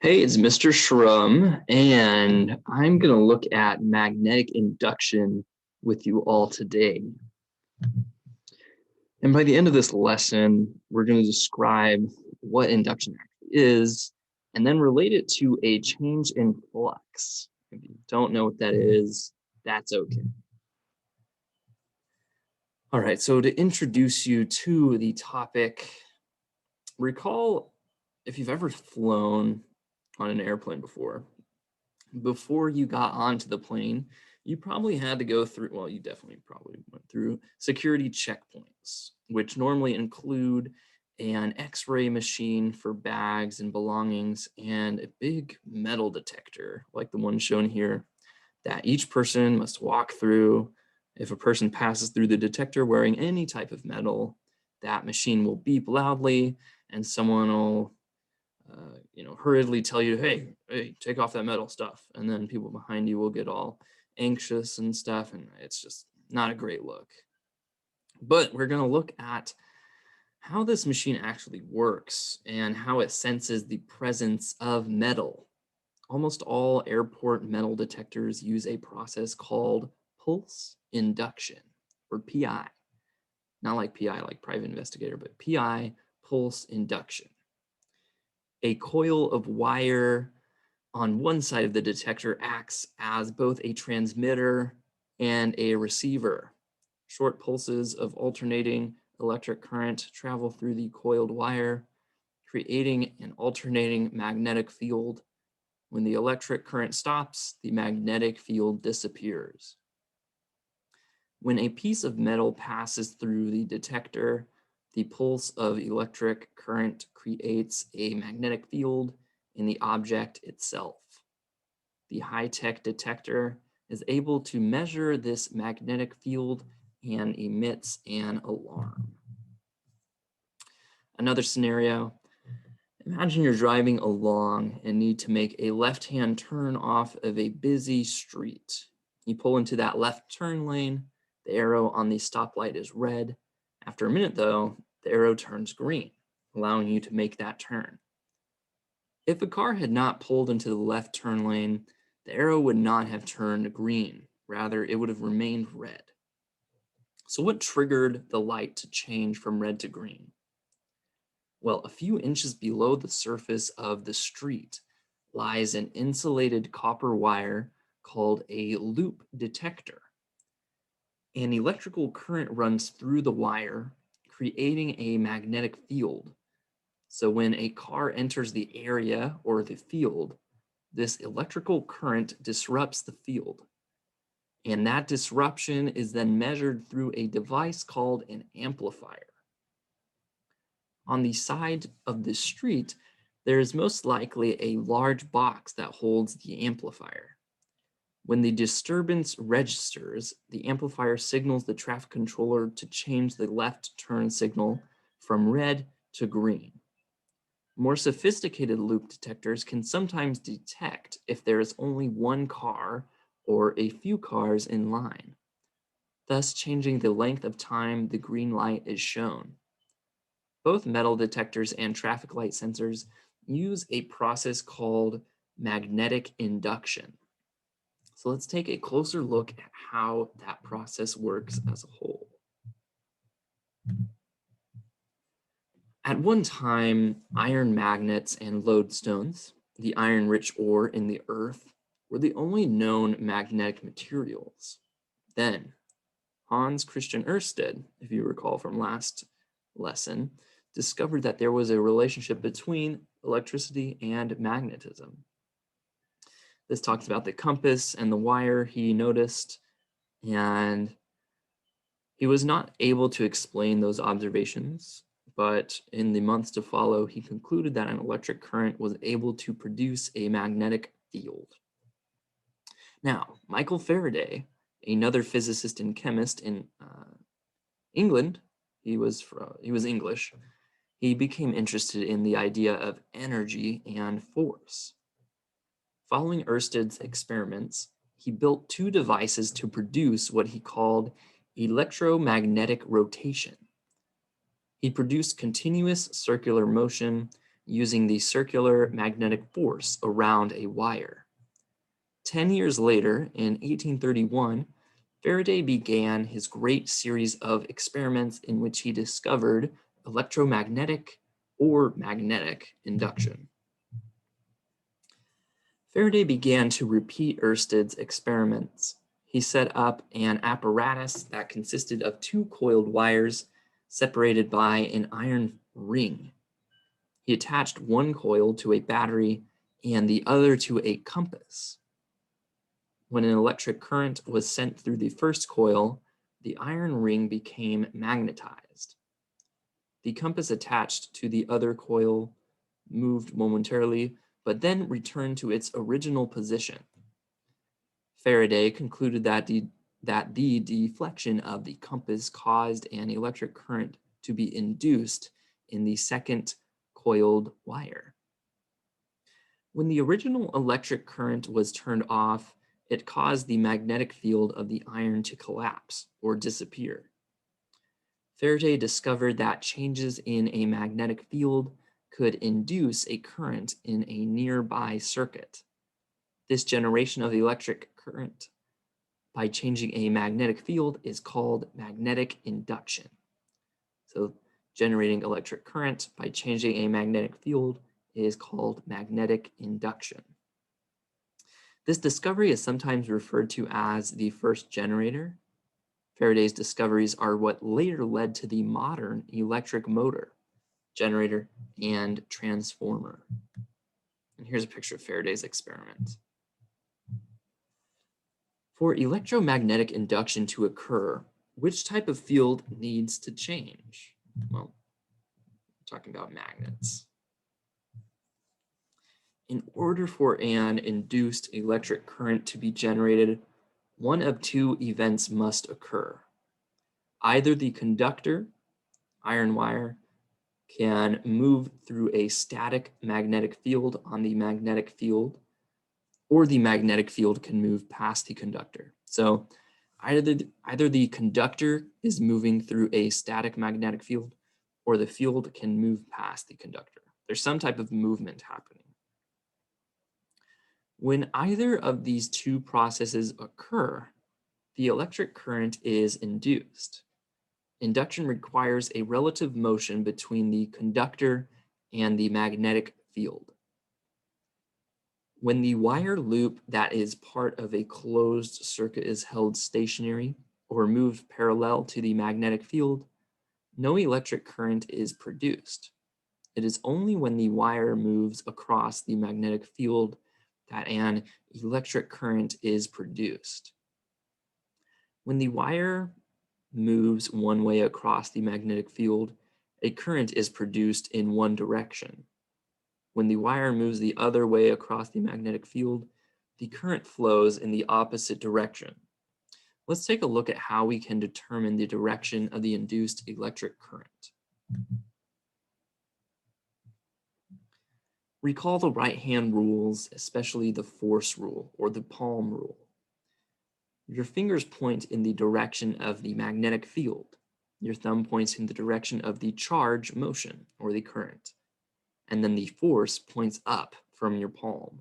Hey, it's Mr. Shrum, and I'm going to look at magnetic induction with you all today. And by the end of this lesson, we're going to describe what induction actually is, and then relate it to a change in flux. If you don't know what that is, that's okay. All right, so to introduce you to the topic, recall if you've ever flown on an airplane before you got onto the plane, you probably had to go through, well, you definitely probably went through security checkpoints, which normally include an X-ray machine for bags and belongings and a big metal detector like the one shown here that each person must walk through. If a person passes through the detector wearing any type of metal, that machine will beep loudly and someone will hurriedly tell you, hey, take off that metal stuff. And then people behind you will get all anxious and stuff. And it's just not a great look. But we're going to look at how this machine actually works and how it senses the presence of metal. Almost all airport metal detectors use a process called pulse induction, or PI. Not like PI, like private investigator, but PI, pulse induction. A coil of wire on one side of the detector acts as both a transmitter and a receiver. Short pulses of alternating electric current travel through the coiled wire, creating an alternating magnetic field. When the electric current stops, the magnetic field disappears. When a piece of metal passes through the detector, the pulse of electric current creates a magnetic field in the object itself. The high-tech detector is able to measure this magnetic field and emits an alarm. Another scenario, imagine you're driving along and need to make a left-hand turn off of a busy street. You pull into that left turn lane, the arrow on the stoplight is red. After a minute though, the arrow turns green, allowing you to make that turn. If a car had not pulled into the left turn lane, the arrow would not have turned green. Rather, it would have remained red. So what triggered the light to change from red to green? Well, a few inches below the surface of the street lies an insulated copper wire called a loop detector. An electrical current runs through the wire, creating a magnetic field. So when a car enters the area or the field, this electrical current disrupts the field. And that disruption is then measured through a device called an amplifier. On the side of the street, there is most likely a large box that holds the amplifier. When the disturbance registers, the amplifier signals the traffic controller to change the left turn signal from red to green. More sophisticated loop detectors can sometimes detect if there is only one car or a few cars in line, thus changing the length of time the green light is shown. Both metal detectors and traffic light sensors use a process called magnetic induction. So let's take a closer look at how that process works as a whole. At one time, iron magnets and lodestones, the iron-rich ore in the earth, were the only known magnetic materials. Then, Hans Christian Ørsted, if you recall from last lesson, discovered that there was a relationship between electricity and magnetism. This talks about the compass and the wire he noticed, and he was not able to explain those observations, but in the months to follow, he concluded that an electric current was able to produce a magnetic field. Now, Michael Faraday, another physicist and chemist in England, he was English, he became interested in the idea of energy and force. Following Ørsted's experiments, he built two devices to produce what he called electromagnetic rotation. He produced continuous circular motion using the circular magnetic force around a wire. 10 years later, in 1831, Faraday began his great series of experiments in which he discovered electromagnetic or magnetic induction. Faraday began to repeat Oersted's experiments. He set up an apparatus that consisted of two coiled wires separated by an iron ring. He attached one coil to a battery and the other to a compass. When an electric current was sent through the first coil, the iron ring became magnetized. The compass attached to the other coil moved momentarily, but then returned to its original position. Faraday concluded that the deflection of the compass caused an electric current to be induced in the second coiled wire. When the original electric current was turned off, it caused the magnetic field of the iron to collapse or disappear. Faraday discovered that changes in a magnetic field could induce a current in a nearby circuit. This generation of the electric current by changing a magnetic field is called magnetic induction. So generating electric current by changing a magnetic field is called magnetic induction. This discovery is sometimes referred to as the first generator. Faraday's discoveries are what later led to the modern electric motor, generator, and transformer. And here's a picture of Faraday's experiment. For electromagnetic induction to occur, which type of field needs to change? Well, we're talking about magnets. In order for an induced electric current to be generated, one of two events must occur. Either the conductor, iron wire, can move through a static magnetic field on the magnetic field, or the magnetic field can move past the conductor. So either the conductor is moving through a static magnetic field, or the field can move past the conductor. There's some type of movement happening. When either of these two processes occur, the electric current is induced. Induction requires a relative motion between the conductor and the magnetic field. When the wire loop that is part of a closed circuit is held stationary or moved parallel to the magnetic field, no electric current is produced. It is only when the wire moves across the magnetic field that an electric current is produced. When the wire moves one way across the magnetic field, a current is produced in one direction. When the wire moves the other way across the magnetic field, the current flows in the opposite direction. Let's take a look at how we can determine the direction of the induced electric current. Recall the right-hand rules, especially the force rule or the palm rule. Your fingers point in the direction of the magnetic field. Your thumb points in the direction of the charge motion or the current. And then the force points up from your palm.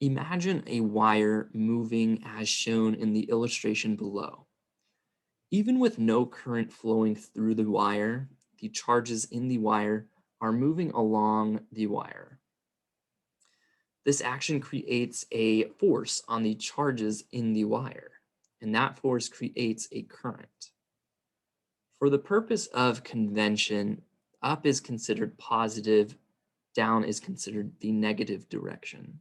Imagine a wire moving as shown in the illustration below. Even with no current flowing through the wire, the charges in the wire are moving along the wire. This action creates a force on the charges in the wire, and that force creates a current. For the purpose of convention, up is considered positive, down is considered the negative direction.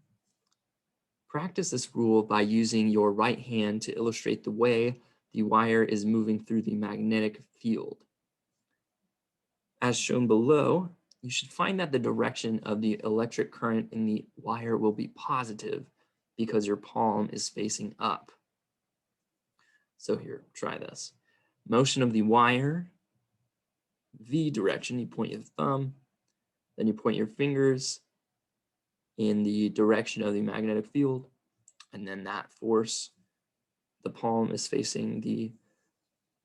Practice this rule by using your right hand to illustrate the way the wire is moving through the magnetic field. As shown below, you should find that the direction of the electric current in the wire will be positive because your palm is facing up. So here, try this. Motion of the wire, V direction, you point your thumb, then you point your fingers in the direction of the magnetic field, and then that force, the palm is facing the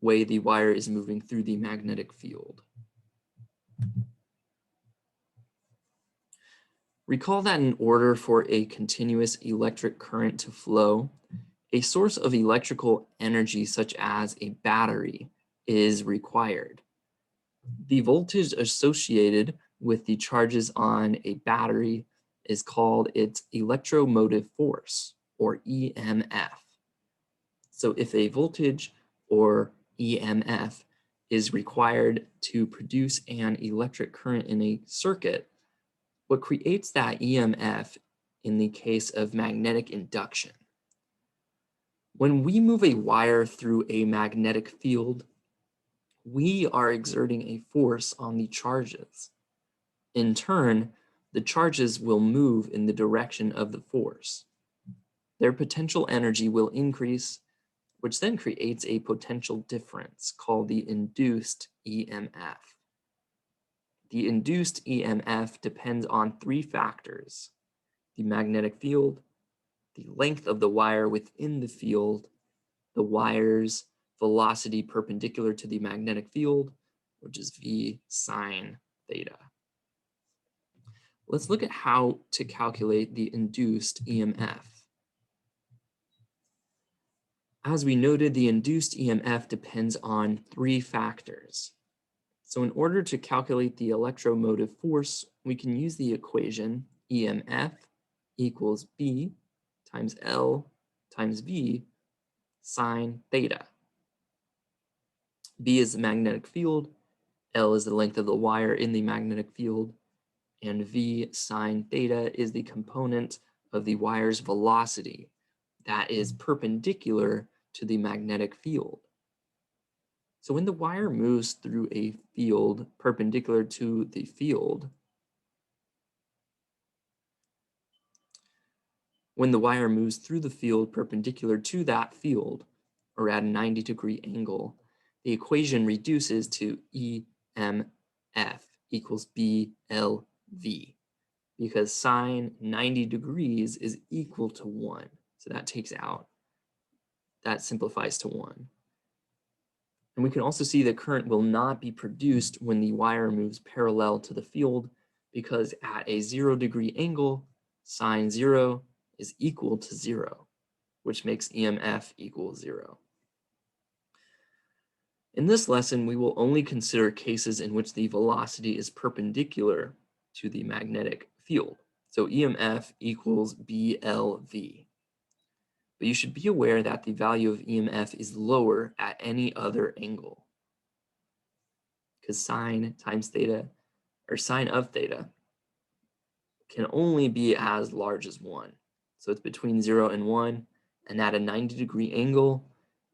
way the wire is moving through the magnetic field. Recall that in order for a continuous electric current to flow, a source of electrical energy such as a battery is required. The voltage associated with the charges on a battery is called its electromotive force, or EMF. So if a voltage or EMF is required to produce an electric current in a circuit, what creates that EMF in the case of magnetic induction? When we move a wire through a magnetic field, we are exerting a force on the charges. In turn, the charges will move in the direction of the force. Their potential energy will increase, which then creates a potential difference called the induced EMF. The induced EMF depends on three factors: the magnetic field, the length of the wire within the field, the wire's velocity perpendicular to the magnetic field, which is V sine theta. Let's look at how to calculate the induced EMF. As we noted, the induced EMF depends on three factors. So in order to calculate the electromotive force, we can use the equation EMF equals B times L times V sine theta. B is the magnetic field, L is the length of the wire in the magnetic field, and V sine theta is the component of the wire's velocity that is perpendicular to the magnetic field. So when the wire moves through a field perpendicular to the field, when the wire moves through the field perpendicular to that field, or at a 90-degree angle, the equation reduces to EMF equals BLV, because sine 90 degrees is equal to 1. So that simplifies to 1. And we can also see that current will not be produced when the wire moves parallel to the field, because at a 0-degree angle, sine 0 is equal to 0, which makes EMF equal 0. In this lesson, we will only consider cases in which the velocity is perpendicular to the magnetic field. So EMF equals BLV. But you should be aware that the value of EMF is lower at any other angle, because sine times theta, or sine of theta, can only be as large as 1. So it's between 0 and 1, and at a 90-degree angle,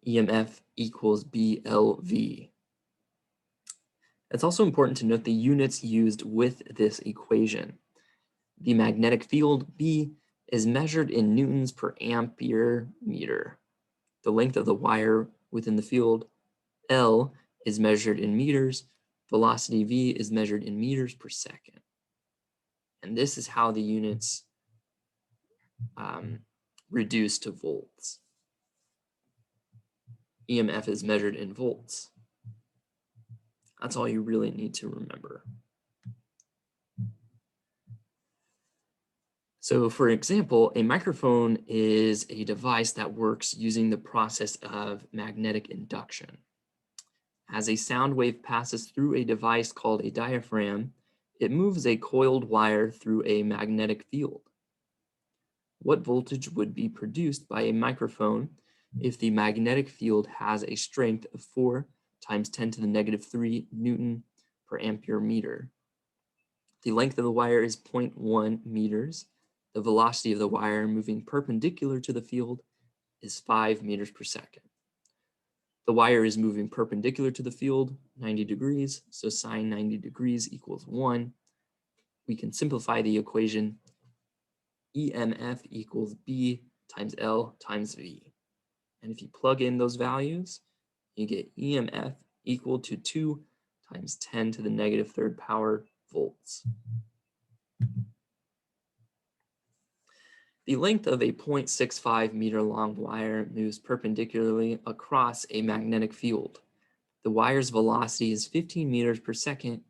EMF equals BLV. It's also important to note the units used with this equation. The magnetic field, B, is measured in newtons per ampere meter. The length of the wire within the field, L, is measured in meters. Velocity V is measured in meters per second. And this is how the units reduce to volts. EMF is measured in volts. That's all you really need to remember. So for example, a microphone is a device that works using the process of magnetic induction. As a sound wave passes through a device called a diaphragm, it moves a coiled wire through a magnetic field. What voltage would be produced by a microphone if the magnetic field has a strength of 4 times 10 to the negative 3 Newton per ampere meter? The length of the wire is 0.1 meters. The velocity of the wire moving perpendicular to the field is 5 meters per second. The wire is moving perpendicular to the field, 90 degrees, so sine 90 degrees equals 1. We can simplify the equation. EMF equals B times L times V. And if you plug in those values, you get EMF equal to 2 times 10 to the negative third power volts. The length of a 0.65 meter long wire moves perpendicularly across a magnetic field. The wire's velocity is 15 meters per second,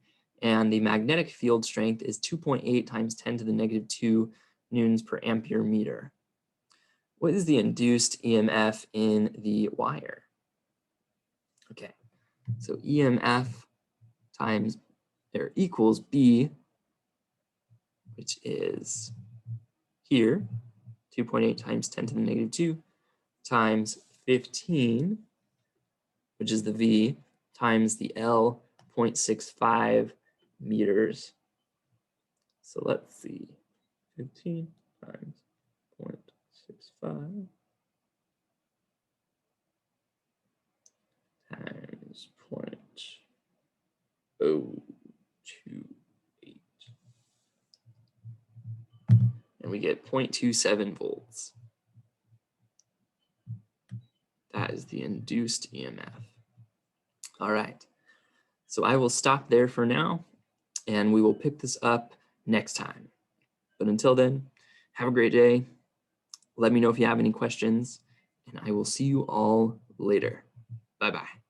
and the magnetic field strength is 2.8 times 10 to the negative 2 newtons per ampere meter. What is the induced EMF in the wire? Okay, so EMF times or equals B, which is here, 2.8 times 10 to the negative 2 times 15, which is the V, times the L, 0.65 meters. So let's see, 15 times 0.65 times 0.028. And we get 0.27 volts. That is the induced EMF. All right, so I will stop there for now, and we will pick this up next time. But until then, have a great day. Let me know if you have any questions, and I will see you all later. Bye-bye.